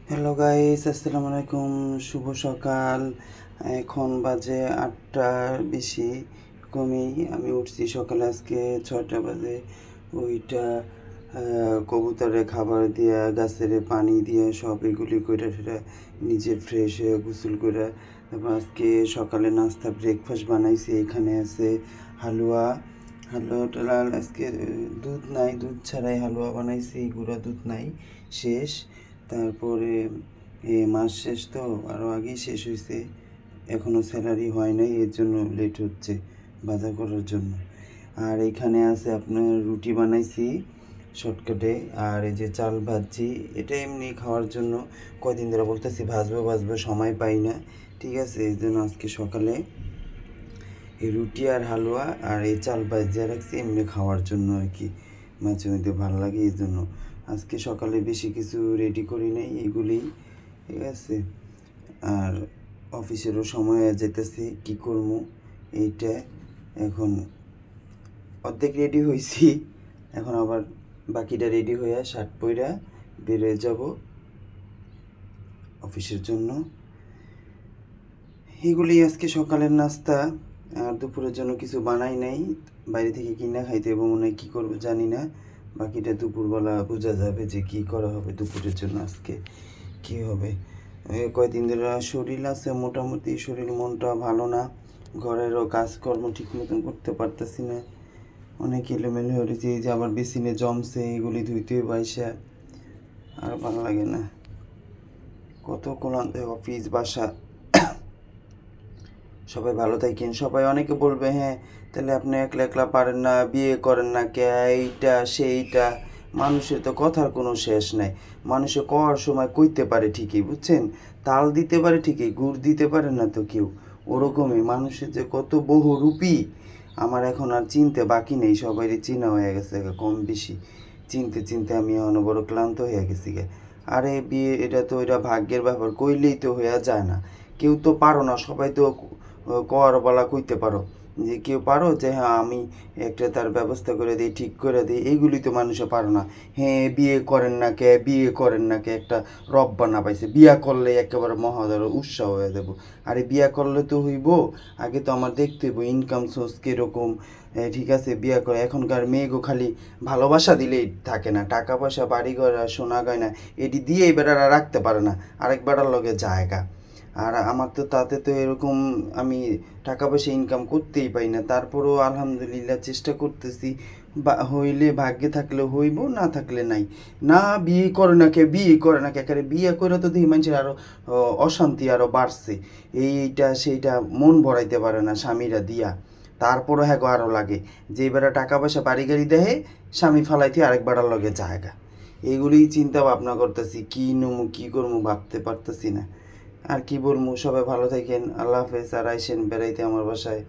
Hello guys, আসসালামু আলাইকুম। শুভ সকাল। এখন বাজে 8টার বেশি কমেই আমি উঠছি সকালে আজকে 6টা বাজে। ওইটা কবুতরে খাবার দিয়া, গাছের পানি দিয়ে সব এগুলি করে সেটা নিজে ফ্রেশ হয়ে গোসল করে তারপর আজকে সকালে নাস্তা ব্রেকফাস্ট বানাইছি। এখানে আছে হালুয়া। হালুয়াটা আজকে দুধ নাই, দুধ ছাড়াই হালুয়া বানাইছি, গুঁড়া দুধ নাই, শেষ। তারপরে মাস শেষ তো, আরও আগেই শেষ হয়েছে, এখনও স্যালারি হয় নাই, এর জন্য লেট হচ্ছে বাজার করার জন্য। আর এখানে আছে আপনার রুটি বানাইছি শর্টকাটে, আর এই যে চাল ভাজছি, এটা এমনি খাওয়ার জন্য। কয়দিন ধরে বলতেছি ভাজবো ভাজবো, সময় পাই না, ঠিক আছে। এই জন্য আজকে সকালে এই রুটি আর হালুয়া আর এই চাল ভাজিয়ে রাখছি এমনি খাওয়ার জন্য আর কি, মাঝে মধ্যে ভালো লাগে এই জন্য। আজকে সকালে বেশি কিছু রেডি করি নাই, এগুলি, ঠিক আছে। আর অফিসেরও সময় হয়ে যেতেছে, কী করবো এইটা। এখন অর্ধেক রেডি হয়েছি, এখন আবার বাকিটা রেডি হয়ে শার্ট পইরা বেরোয় যাব অফিসের জন্য। এগুলি আজকে সকালের নাস্তা। আর দুপুরের জন্য কিছু বানাই নাই, বাইরে থেকে কিনা খাইতে এবং মনে হয় কী করবো জানি না। বাকিটা দুপুরবেলা বোঝা যাবে যে কী করা হবে দুপুরের জন্য, আজকে কী হবে। কয়েকদিন ধরে শরীর আছে মোটামুটি, শরীর মনটা ভালো না, ঘরেরও কাজকর্ম ঠিক মতন করতে পারতেছি না, অনেক এলোমেলো হয়েছে। এই যে আবার বেসিনে জমছে, এগুলি ধুইতে বাইসা আর ভালো লাগে না। কত ক্লান্ত, অফিস বাসা। সবাই ভালো থাকেন। সবাই অনেকে বলবে হ্যাঁ তাহলে আপনি একলা একলা পারেন না, বিয়ে করেন না কে, এইটা সেইটা। মানুষের তো কথার কোনো শেষ নাই। মানুষে কওয়ার সময় কইতে পারে ঠিকই, বুঝছেন, তাল দিতে পারে ঠিকই, গুড় দিতে পারে না তো কেউ। ওরকমই মানুষের যে কত বহুরূপী, আমার এখন আর চিনতে বাকি নেই, সবাইরই চিনা হয়ে গেছে কম বেশি। চিনতে চিনতে আমি এখন বড় ক্লান্ত হয়ে গেছি গে। আরে বিয়ে এটা তো এটা ভাগ্যের ব্যাপার, কইলেই তো হইয়া যায় না। কেউ তো পারো না, সবাই তো কর বলা কইতে পারো যে কেউ পারো যে হ্যাঁ আমি একটা তার ব্যবস্থা করে দিই, ঠিক করে দিই, এইগুলি তো মানুষে পারো না। হ্যাঁ বিয়ে করেন না কে, বিয়ে করেন না কে, একটা রব্বানা পাইছে, বিয়া করলে একেবারে মহাদর উৎসাহ হয়ে যাব। আরে বিয়া করলে তো হইব, আগে তো আমার দেখতে হইব ইনকাম সোর্স কীরকম, ঠিক আছে। বিয়া করে এখনকার মেয়েগো খালি ভালোবাসা দিলেই থাকে না, টাকা পয়সা বাড়ি ঘর আর সোনা গয়না এটি দিয়ে এই বেটারা রাখতে পারে না, আরেক বেটার লগে জায়গা। আর আমার তো তাতে তো এরকম আমি টাকা পয়সা ইনকাম করতেই পারি না, তারপরেও আলহামদুলিল্লাহ চেষ্টা করতেছি। বা হইলে ভাগ্যে থাকলে হইব, না থাকলে নাই। না বিয়ে করে না কে, বিয়ে করে না কে, একেবারে বিয়ে করে তো দেখি মানুষের আরও অশান্তি আরও বাড়ছে। এইটা সেইটা মন ভরাইতে পারে না স্বামীরা দিয়া, তারপরও হ্যাঁ আরও লাগে যে এবারে টাকা পয়সা বাড়ি গাড়ি দেহে স্বামী ফালাইতে আরেক বেড়ার লগে জায়গা। এগুলিই চিন্তা ভাবনা করতেছি, কী নমু কী করবো ভাবতে পারতেছি না। আর কি বলবো, সবাই ভালো থাকেন, আল্লাহ হাফেজ। আর আইসেন বেড়াইতে আমার বাসায়।